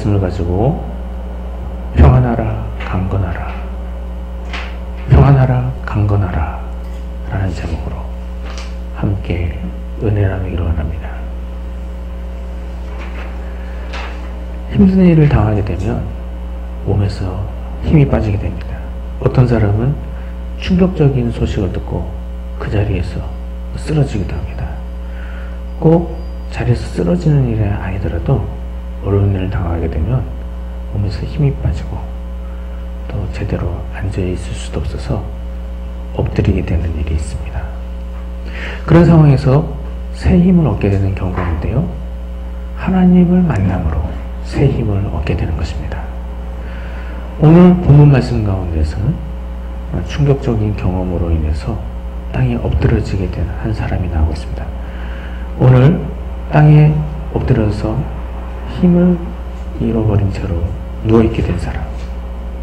말씀을 가지고 평안하라 강건하라, 평안하라 강건하라 라는 제목으로 함께 은혜 나누기로 합니다. 힘든 일을 당하게 되면 몸에서 힘이 빠지게 됩니다. 어떤 사람은 충격적인 소식을 듣고 그 자리에서 쓰러지기도 합니다. 꼭 자리에서 쓰러지는 일이 아니더라도 어려운 일을 당하게 되면 몸에서 힘이 빠지고 또 제대로 앉아있을 수도 없어서 엎드리게 되는 일이 있습니다. 그런 상황에서 새 힘을 얻게 되는 경우가 있는데요. 하나님을 만남으로 새 힘을 얻게 되는 것입니다. 오늘 본문 말씀 가운데서는 충격적인 경험으로 인해서 땅에 엎드러지게 된 한 사람이 나오고 있습니다. 오늘 땅에 엎드려서 힘을 잃어버린 채로 누워있게 된 사람,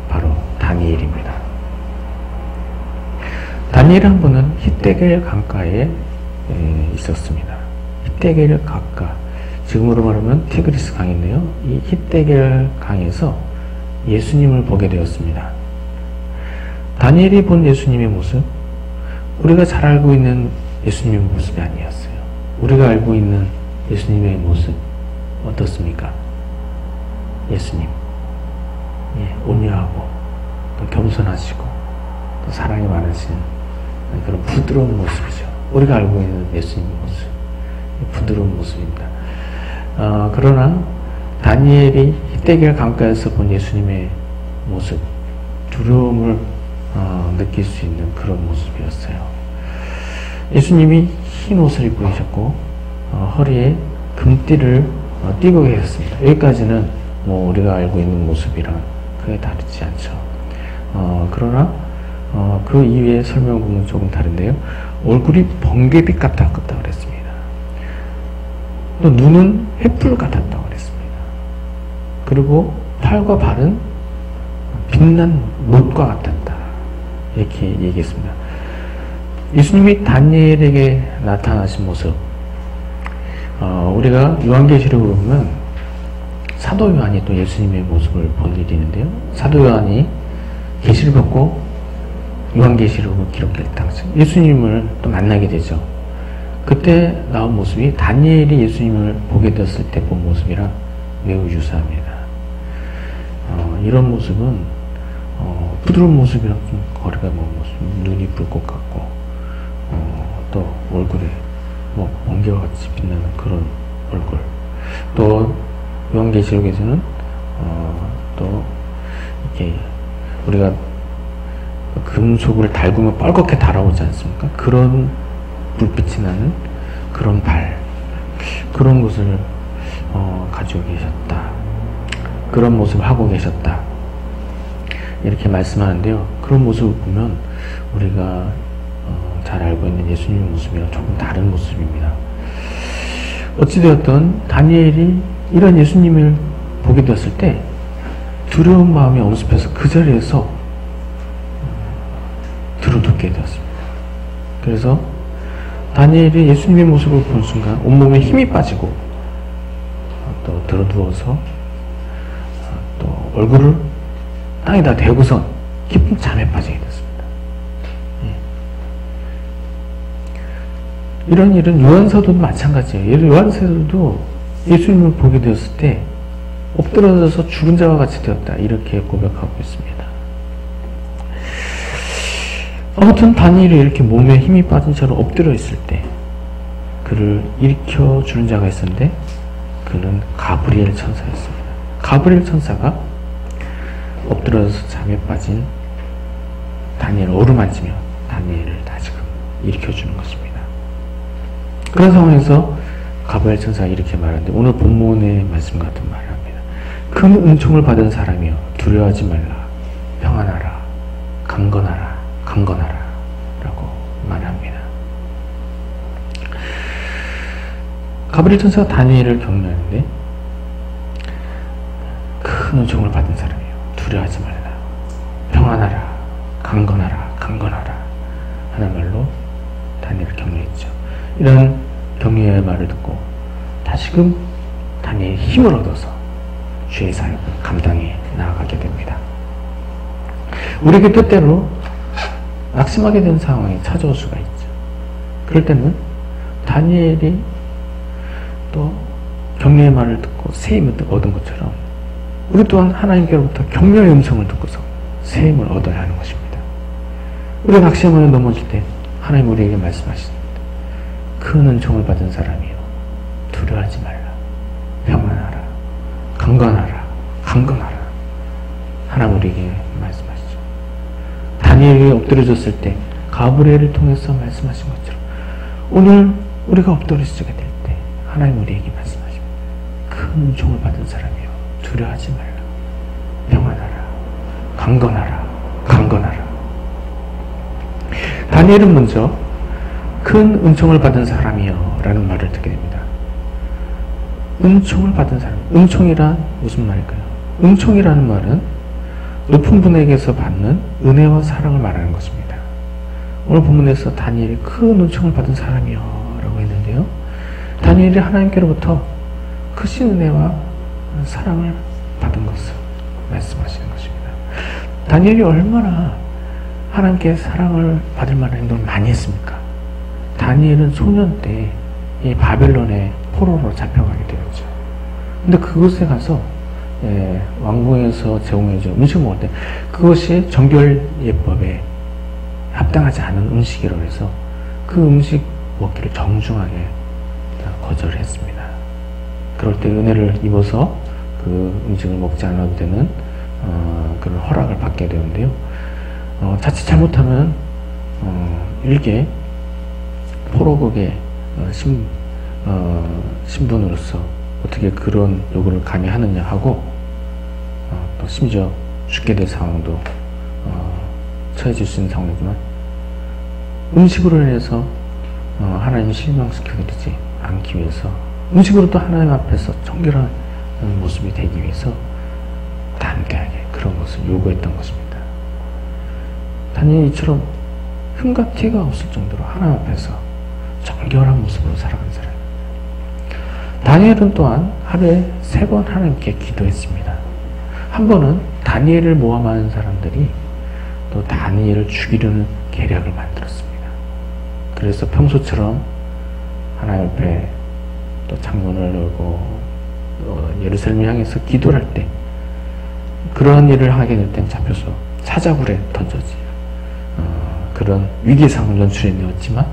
바로 다니엘입니다. 다니엘이란 분은 히데겔 강가에 있었습니다. 히데겔 강가, 지금으로 말하면 티그리스 강인데요. 이 히데겔 강에서 예수님을 보게 되었습니다. 다니엘이 본 예수님의 모습, 우리가 잘 알고 있는 예수님의 모습이 아니었어요. 우리가 알고 있는 예수님의 모습 어떻습니까? 예수님, 온유하고 또 겸손하시고 또 사랑이 많으신 그런 부드러운 모습이죠. 우리가 알고 있는 예수님의 모습, 부드러운 모습입니다. 그러나 다니엘이 히데겔 강가에서 본 예수님의 모습, 두려움을 느낄 수 있는 그런 모습이었어요. 예수님이 흰 옷을 입고 계셨고 허리에 금띠를 띠고 계셨습니다. 여기까지는 우리가 알고 있는 모습이랑 크게 다르지 않죠. 그러나 그 이외의 설명은 조금 다른데요. 얼굴이 번개빛 같았다고 그랬습니다. 또 눈은 횃불 같았다고 그랬습니다. 그리고 팔과 발은 빛난 못과 같았다, 이렇게 얘기했습니다. 예수님이 다니엘에게 나타나신 모습, 우리가 요한계시록을 보면 사도 요한이 또 예수님의 모습을 본 일이 있는데요. 사도 요한이 계시를 받고 요한계시록을 기록할 당시 예수님을 또 만나게 되죠. 그때 나온 모습이 다니엘이 예수님을 보게 되었을 때 본 모습이랑 매우 유사합니다. 이런 모습은 부드러운 모습이랑 좀 거리가 먼 모습, 눈이 불꽃 같고 또 얼굴에 번개와 같이 빛나는 그런 얼굴, 또 요한계시록에서는 또 이렇게 우리가 금속을 달구면 뻘겋게 달아오지 않습니까? 그런 불빛이 나는 그런 발, 그런 것을 가지고 계셨다, 그런 모습을 하고 계셨다, 이렇게 말씀하는데요. 그런 모습을 보면 우리가 잘 알고 있는 예수님의 모습이랑 조금 다른 모습입니다. 어찌되었든 다니엘이 이런 예수님을 보게 되었을 때 두려운 마음이 엄습해서 그 자리에서 들어눕게 되었습니다. 그래서 다니엘이 예수님의 모습을 본 순간 온몸에 힘이 빠지고 또 들어누워서 또 얼굴을 땅에다 대고선 깊은 잠에 빠지게 됐습니다. 이런 일은 요한서도도 마찬가지예요. 요한서도도 예수님을 보게 되었을 때 엎드러져서 죽은 자와 같이 되었다, 이렇게 고백하고 있습니다. 아무튼 다니엘이 이렇게 몸에 힘이 빠진 채로 엎드려 있을 때 그를 일으켜 주는 자가 있었는데 그는 가브리엘 천사였습니다. 가브리엘 천사가 엎드려서 잠에 빠진 다니엘을 어루만지며 다니엘을 다시금 일으켜 주는 것입니다. 그런 상황에서 가브리엘 천사가 이렇게 말하는데 오늘 본문의 말씀 같은 말을 합니다. 큰 은총을 받은 사람이여 두려워하지 말라, 평안하라, 강건하라, 강건하라 라고 말합니다. 가브리엘 천사가 다니엘을 격려하는데 큰 은총을 받은 사람이요 두려워하지 말라, 평안하라, 강건하라, 강건하라 하는 말로 다니엘을 격려했죠. 이런 격려의 말을 듣고 다시금 다니엘이 힘을 얻어서 주의 사역을 감당해 나아가게 됩니다. 우리에게 때때로 낙심하게 되는 상황이 찾아올 수가 있죠. 그럴 때는 다니엘이 또 격려의 말을 듣고 새 힘을 얻은 것처럼 우리 또한 하나님께로부터 격려의 음성을 듣고서 새 힘을 얻어야 하는 것입니다. 우리가 낙심하며 넘어질 때 하나님 우리에게 말씀하십니다. 큰 은총을 받은 사람이요 두려워하지 말라. 평안하라. 강건하라. 강건하라. 하나님 우리에게 말씀하시죠. 다니엘이 엎드려졌을 때 가브리엘을 통해서 말씀하신 것처럼 오늘 우리가 엎드려지게 될 때 하나님 우리에게 말씀하십니다. 큰 은총을 받은 사람이요 두려워하지 말라. 평안하라. 강건하라. 강건하라. 다니엘은 먼저 큰 은총을 받은 사람이요 라는 말을 듣게 됩니다. 은총을 받은 사람. 은총이란 무슨 말일까요? 은총이라는 말은 높은 분에게서 받는 은혜와 사랑을 말하는 것입니다. 오늘 본문에서 다니엘이 큰 은총을 받은 사람이요 라고 했는데요. 다니엘이 하나님께로부터 크신 은혜와 사랑을 받은 것을 말씀하시는 것입니다. 다니엘이 얼마나 하나님께 사랑을 받을 만한 행동을 많이 했습니까? 다니엘은 소년 때 이 바벨론의 포로로 잡혀가게 되었죠. 근데 그곳에 가서 왕궁에서 제공해준 음식 먹을 때 그것이 정결예법에 합당하지 않은 음식이라고 해서 그 음식 먹기를 정중하게 거절했습니다. 그럴 때 은혜를 입어서 그 음식을 먹지 않아도 되는 그런 허락을 받게 되는데요. 자칫 잘못하면 일개 포로국의 신분으로서 어떻게 그런 요구를 감히 하느냐 하고 또 심지어 죽게 될 상황도 처해질 수 있는 상황이지만 음식으로 인해서 하나님을 실망시켜드리지 않기 위해서 음식으로 또 하나님 앞에서 정결한 모습이 되기 위해서 담대하게 그런 것을 요구했던 것입니다. 다니엘이 이처럼 흠과 티가 없을 정도로 하나님 앞에서 정결한 모습으로 살아간 사람. 다니엘은 또한 하루에 3번 하나님께 기도했습니다. 한 번은 다니엘을 모함하는 사람들이 또 다니엘을 죽이려는 계략을 만들었습니다. 그래서 평소처럼 하나님 앞에 또 창문을 열고 예루살렘을 향해서 기도를 할 때 그러한 일을 하게 될 땐 잡혀서 사자굴에 던져지 그런 위기 상황을 연출해내었지만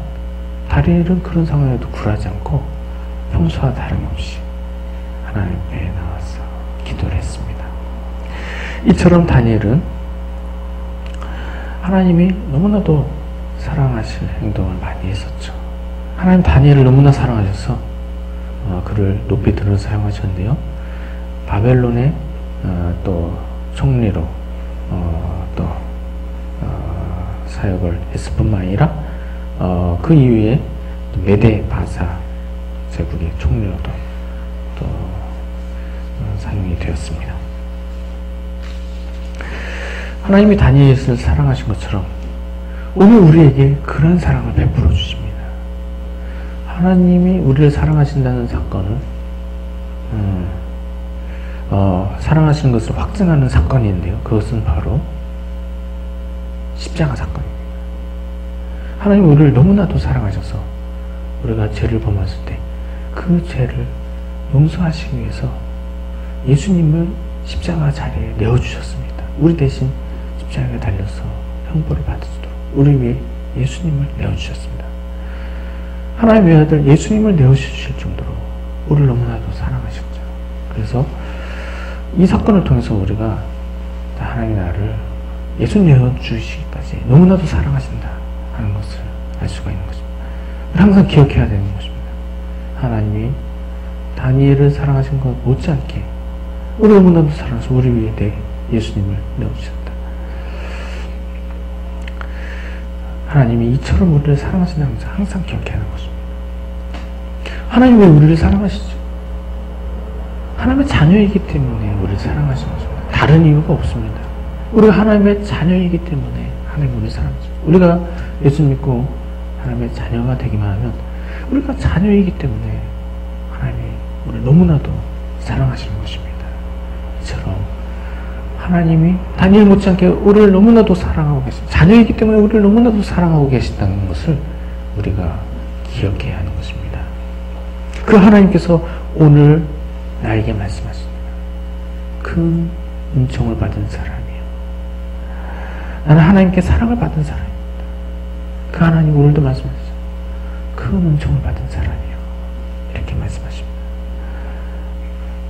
다니엘은 그런 상황에도 굴하지 않고 평소와 다름없이 하나님 앞에 나와서 기도를 했습니다. 이처럼 다니엘은 하나님이 너무나도 사랑하실 행동을 많이 했었죠. 하나님 다니엘을 너무나 사랑하셔서 그를 높이 들어 사용하셨는데요. 바벨론의 또 총리로 또 사역을 했을 뿐만 아니라 그 이후에 메데 바사 제국의 총리로도 또 사용이 되었습니다. 하나님이 다니엘을 사랑하신 것처럼 오늘 우리에게 그런 사랑을 베풀어 주십니다. 하나님이 우리를 사랑하신다는 사건은 사랑하시는 것을 확증하는 사건인데요. 그것은 바로 십자가 사건입니다. 하나님 우리를 너무나도 사랑하셔서 우리가 죄를 범했을 때 그 죄를 용서하시기 위해서 예수님을 십자가 자리에 내어주셨습니다. 우리 대신 십자가에 달려서 형벌을 받으시도록 우리 위해 예수님을 내어주셨습니다. 하나님의 아들 예수님을 내어주실 정도로 우리를 너무나도 사랑하셨죠. 그래서 이 사건을 통해서 우리가 하나님의 나라를 예수님 내어주시기까지 너무나도 사랑하신다 하는 것을 알 수가 있는 것입니다. 항상 기억해야 되는 것입니다. 하나님이 다니엘을 사랑하신 것 못지않게 우리 너무나도 사랑해서 우리 위에 예수님을 내어주셨다. 하나님이 이처럼 우리를 사랑하신다는 것을 항상 기억해야 하는 것입니다. 하나님이 왜 우리를 사랑하시죠? 하나님의 자녀이기 때문에 우리를 사랑하시는 것입니다. 다른 이유가 없습니다. 우리가 하나님의 자녀이기 때문에 하나님이 우리를 사랑하죠. 우리가 예수 믿고 하나님의 자녀가 되기만 하면 우리가 자녀이기 때문에 하나님이 우리를 너무나도 사랑하시는 것입니다. 이처럼 하나님이 다니엘 못지않게 우리를 너무나도 사랑하고 계십니다. 자녀이기 때문에 우리를 너무나도 사랑하고 계신다는 것을 우리가 기억해야 하는 것입니다. 그 하나님께서 오늘 나에게 말씀하십니다. 큰 은총을 받은 사람이요. 나는 하나님께 사랑을 받은 사람입니다. 그 하나님 오늘도 말씀하시죠. 큰 은총을 받은 사람이요. 이렇게 말씀하십니다.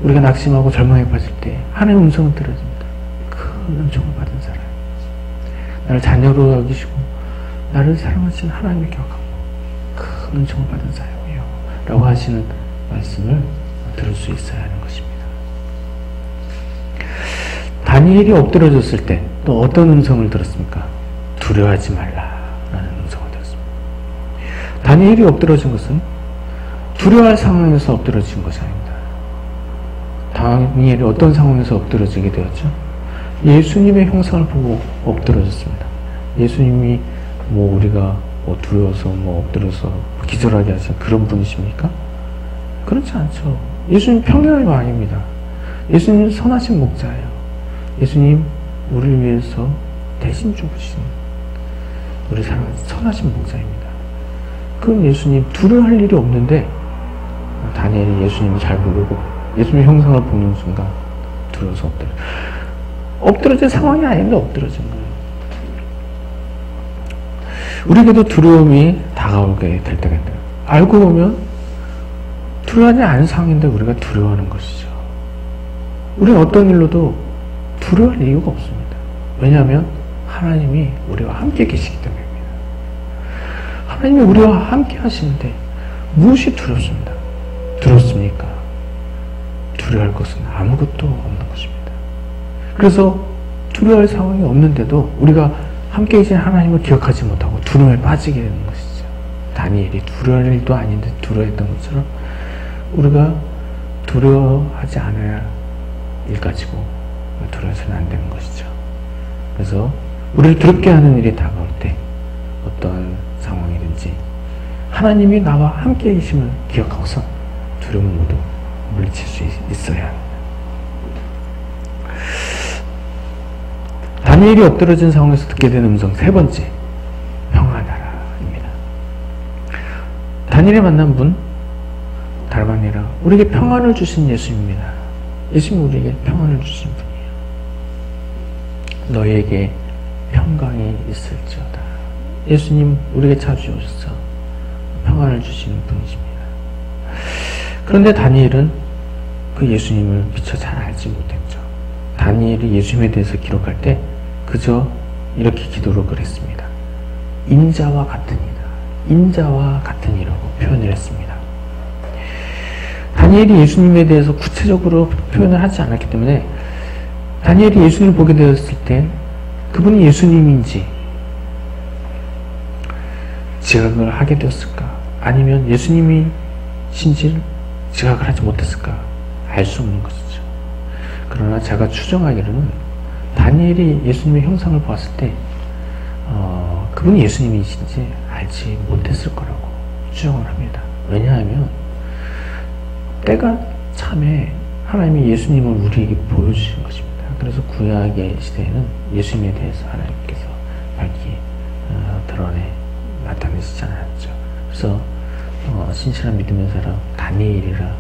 우리가 낙심하고 절망에 빠질 때 하나님의 음성을 들어줍니다. 큰 은총을 받은 사람. 나를 자녀로 여기시고 나를 사랑하시는 하나님을 기억하고 큰 은총을 받은 사람이요. 라고 하시는 말씀을 들을 수 있어야 하는 것입니다. 다니엘이 엎드려졌을 때 또 어떤 음성을 들었습니까? 두려워하지 말라라는 음성을 들었습니다. 다니엘이 엎드려진 것은 두려워할 상황에서 엎드려진 것이 아닙니다. 다니엘이 어떤 상황에서 엎드려지게 되었죠? 예수님의 형상을 보고 엎드려졌습니다. 예수님이 우리가 두려워서 엎드려서 기절하게 하신 그런 분이십니까? 그렇지 않죠. 예수님 평행의 왕입니다. 예수님 선하신 목자예요. 예수님 우리를 위해서 대신 죽으신 우리 사랑하는 선하신 목자입니다. 그 예수님 두려워할 일이 없는데 다니엘이 예수님을 잘 모르고 예수님의 형상을 보는 순간 두려워서 엎드러진 상황이 아닌데 엎드러진 거예요. 우리에게도 두려움이 다가오게 될 때가 있어요. 알고 보면 두려워하지 않은 상황인데 우리가 두려워하는 것이죠. 우리는 어떤 일로도 두려워할 이유가 없습니다. 왜냐하면 하나님이 우리와 함께 계시기 때문입니다. 하나님이 우리와 함께 하시는데 무엇이 두렵습니다. 두렵습니까? 두려워할 것은 아무것도 없는 것입니다. 그래서 두려워할 상황이 없는데도 우리가 함께 계신 하나님을 기억하지 못하고 두려움에 빠지게 되는 것이죠. 다니엘이 두려워할 일도 아닌데 두려워했던 것처럼 우리가 두려워하지 않아야 일 가지고 두려워서는 안 되는 것이죠. 그래서 우리를 두렵게 하는 일이 다가올 때 어떤 상황이든지 하나님이 나와 함께 계심을 기억하고서 두려움을 모두 물리칠 수 있어야 합니다. 다니엘이 엎드러진 상황에서 듣게 된 음성 세 번째, 평안하라입니다. 다니엘이 만난 분 다름 아니라 우리에게 평안을 주신 예수입니다. 예수님이 우리에게 평안을 주신 분이에요. 너희에게 평강이 있을지어다. 예수님 우리에게 찾아오셔서 평안을 주시는 분이십니다. 그런데 다니엘은 그 예수님을 미처 잘 알지 못했죠. 다니엘이 예수님에 대해서 기록할 때 그저 이렇게 기도록을 했습니다. 인자와 같으니라. 인자와 같으니라고 표현을 했습니다. 다니엘이 예수님에 대해서 구체적으로 표현을 하지 않았기 때문에 다니엘이 예수님을 보게 되었을 때 그분이 예수님인지 지각을 하게 되었을까? 아니면 예수님이신지 지각을 하지 못했을까? 알 수 없는 것이죠. 그러나 제가 추정하기로는 다니엘이 예수님의 형상을 보았을 때 그분이 예수님이신지 알지 못했을 거라고 추정을 합니다. 왜냐하면 때가 참에 하나님이 예수님을 우리에게 보여주신 것입니다. 그래서 구약의 시대에는 예수님에 대해서 하나님께서 밝히 드러내 나타내시지 않았죠. 그래서 신실한 믿음의 사람 다니엘이라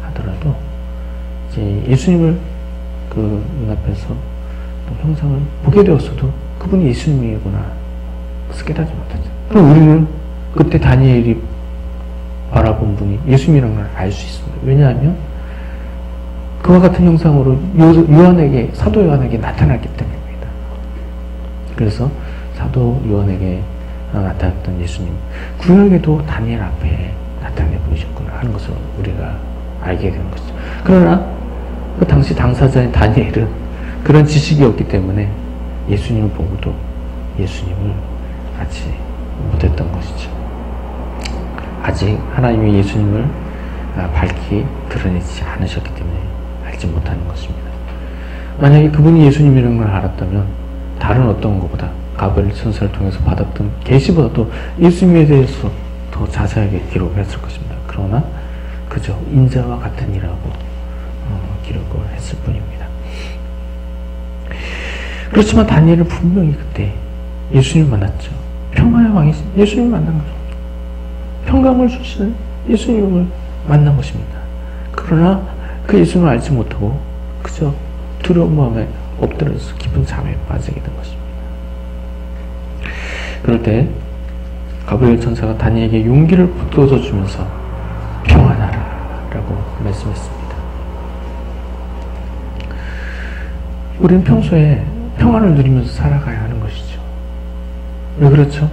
하더라도 이제 예수님을 그 눈앞에서 형상을 보게 되었어도 그분이 예수님이구나 깨닫지 못하죠. 그럼 우리는 그때 다니엘이 바라본 분이 예수님이라는 걸 알 수 있습니다. 왜냐하면 그와 같은 형상으로 사도 요한에게 나타났기 때문입니다. 그래서 사도 요한에게 나타났던 예수님, 구약에도 다니엘 앞에 나타내 보이셨구나 하는 것을 우리가 알게 되는 것이죠. 그러나 그 당시 당사자인 다니엘은 그런 지식이 없기 때문에 예수님을 보고도 예수님을 알지 못했던 것이죠. 아직 하나님이 예수님을 밝히 드러내지 않으셨기 때문에 알지 못하는 것입니다. 만약에 그분이 예수님이라는 걸 알았다면 다른 어떤 것보다 가브리엘 천사를 통해서 받았던 계시보다도 예수님에 대해서 더 자세하게 기록을 했을 것입니다. 그러나 그저 인자와 같으니라고 기록을 했을 뿐입니다. 그렇지만 다니엘은 분명히 그때 예수님을 만났죠. 평화의 왕이신 예수님을 만난 거죠. 평강을 주시는 예수님을 만난 것입니다. 그러나 그 예수님을 알지 못하고 그저 두려운 마음에 엎드려서 깊은 잠에 빠지게 된 것입니다. 그럴 때 가브리엘 천사가 다니엘에게 용기를 북돋아주면서 평안하라 라고 말씀했습니다. 우리는 평소에 평안을 누리면서 살아가야 하는 것이죠. 왜 그렇죠?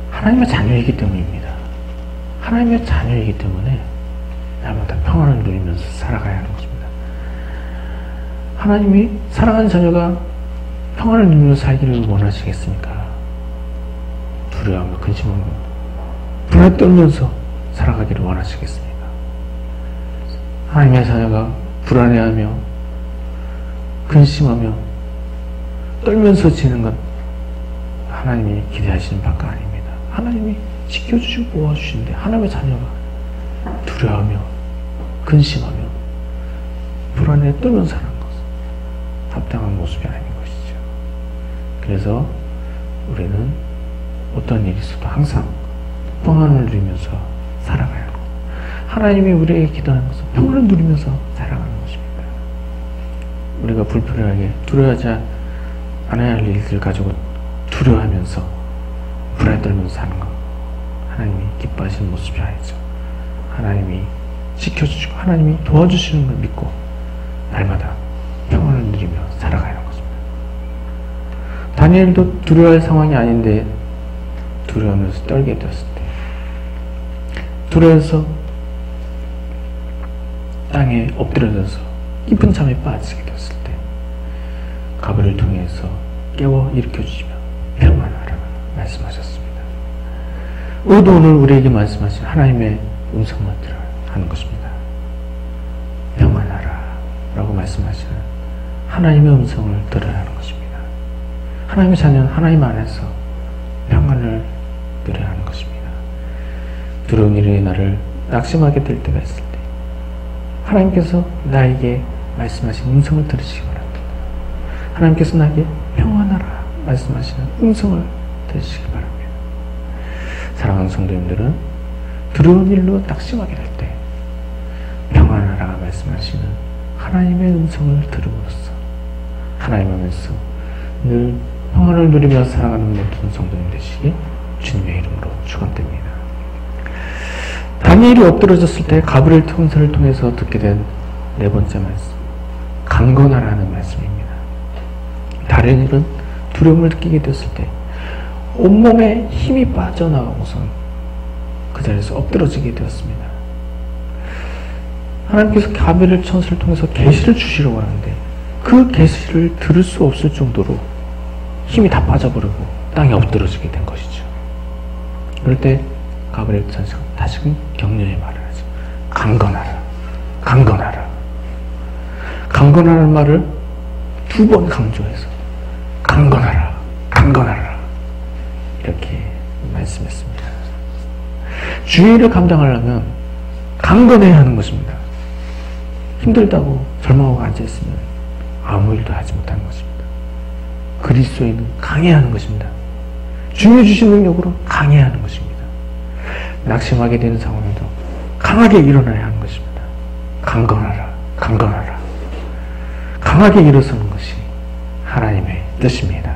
하나님의 자녀이기 때문입니다. 하나님의 자녀이기 때문에 날마다 평안을 누리면서 살아가야 하는 것입니다. 하나님이 사랑하는 자녀가 평안을 누리면서 살기를 원하시겠습니까? 두려워하며 근심하며 불안에 떨면서 살아가기를 원하시겠습니까? 하나님의 자녀가 불안해하며 근심하며 떨면서 지는 것 하나님이 기대하시는 바가 아닙니다. 하나님이 지켜주시고 모아주시는데 하나님의 자녀가 두려워하며 근심하며 불안에 떨면서 사는 것은 합당한 모습이 아닌 것이죠. 그래서 우리는 어떤 일이 있어도 항상 평안을 누리면서 살아가야 하고 하나님이 우리에게 기도하는 것은 평안을 누리면서 살아가는 것입니다. 우리가 불필요하게 두려워하지 않아야 할 일들 가지고 두려워하면서 불안에 떨면서 사는 것 하나님이 기뻐하시는 모습이 아니죠. 하나님이 지켜주시고 하나님이 도와주시는 걸 믿고 날마다 평안을 누리며 살아가는 것입니다. 다니엘도 두려워할 상황이 아닌데 두려워하면서 떨게 되었을 때 두려워해서 땅에 엎드려져서 깊은 잠에 빠지게 되었을 때 가브리엘을 통해서 깨워 일으켜주시며 평안하라 말씀하셨습니다. 우리도 오늘 우리에게 말씀하신 하나님의 음성을 들어야 하는 것입니다. 평안하라 라고 말씀하시는 하나님의 음성을 들어야 하는 것입니다. 하나님의 자녀는 하나님 안에서 평안을 누려야 하는 것입니다. 두려운 일이 나를 낙심하게 될 때가 있을 때 하나님께서 나에게 말씀하신 음성을 들으시기 바랍니다. 하나님께서 나에게 평안하라 말씀하시는 음성을 들으시기 바랍니다. 사랑하는 성도님들은 두려운 일로 낙심하게 될 때 평안하라 말씀하시는 하나님의 음성을 들음으로써 하나님 안에서 늘 평안을 누리며 살아가는 모든 성도님 되시기 주님의 이름으로 축원드립니다. 다니엘이 엎드러졌을 때 가브리엘 천사를 통해서 듣게 된 네 번째 말씀, 강건하라는 말씀입니다. 다니엘은 두려움을 느끼게 됐을 때 온몸에 힘이 빠져나가고선 그 자리에서 엎드러지게 되었습니다. 하나님께서 가브리엘 천사를 통해서 계시를 주시려고 하는데 그 계시를 들을 수 없을 정도로 힘이 다 빠져버리고 땅에 엎드러지게 된 것이죠. 그럴 때 가브리엘 천사가 다시금 격려의 말을 하죠. 강건하라, 강건하라. 강건하라는 말을 두 번 강조해서 강건하라, 강건하라 이렇게 말씀했습니다. 주의를 감당하려면 강건해야 하는 것입니다. 힘들다고 절망하고 앉아있으면 아무 일도 하지 못하는 것입니다. 그리스도인은 강해야 하는 것입니다. 주님이 주신 능력으로 강해야 하는 것입니다. 낙심하게 되는 상황에도 강하게 일어나야 하는 것입니다. 강건하라, 강건하라. 강하게 일어서는 것이 하나님의 뜻입니다.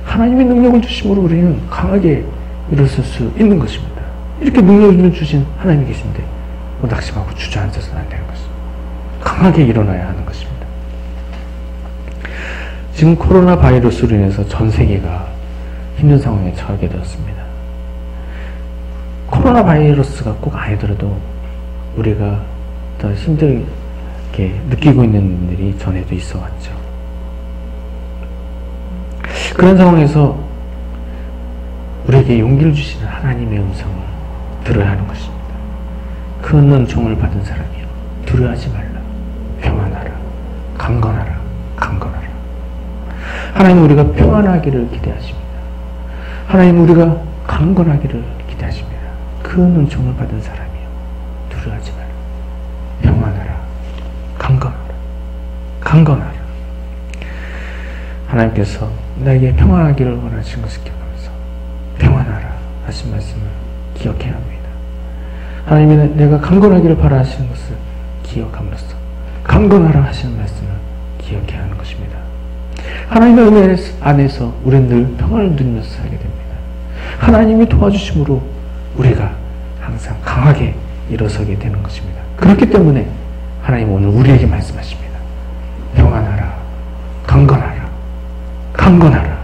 하나님의 능력을 주심으로 우리는 강하게 일어설 수 있는 것입니다. 이렇게 능력을 주신 하나님이 계신데 낙심하고 주저앉아서는 안 되는 것입니다. 강하게 일어나야 하는 것입니다. 지금 코로나 바이러스로 인해서 전 세계가 힘든 상황에 처하게 되었습니다. 코로나 바이러스가 꼭 아니더라도 우리가 더 힘들게 느끼고 있는 일들이 전에도 있어 왔죠. 그런 상황에서 우리에게 용기를 주시는 하나님의 음성을 들어야 하는 것입니다. 큰 은총을 받은 사람이여 두려워하지 말라. 평안하라. 강건하라. 강건하라. 하나님 우리가 평안하기를 기대하십니다. 하나님 우리가 강건하기를 기대하십니다. 큰 은총을 받은 사람이여 두려워하지 말라. 평안하라. 강건하라. 강건하라. 하나님께서 나에게 평안하기를 원하시는 것을 기억하면서 평안하라 하신 말씀을 기억해야 합니다. 하나님이 내가 강건하기를 바라시는 것을 기억함으로써 강건하라 하시는 말씀을 기억해야 하는 것입니다. 하나님의 은혜 안에서 우리는 늘 평안을 누리면서 살게 됩니다. 하나님이 도와주심으로 우리가 항상 강하게 일어서게 되는 것입니다. 그렇기 때문에 하나님은 오늘 우리에게 말씀하십니다. 평안하라, 강건하라, 강건하라.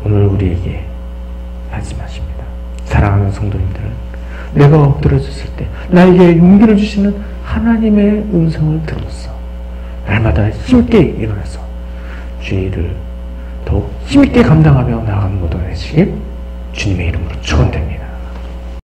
오늘 우리에게 말씀하십니다. 사랑하는 성도님들은 내가 엎드려졌을 때 나에게 용기를 주시는 하나님의 음성을 들었어. 날마다 힘있게 일어나서 주의를 더욱 힘있게 감당하며 나아가는 모든 되시길 주님의 이름으로 축원됩니다.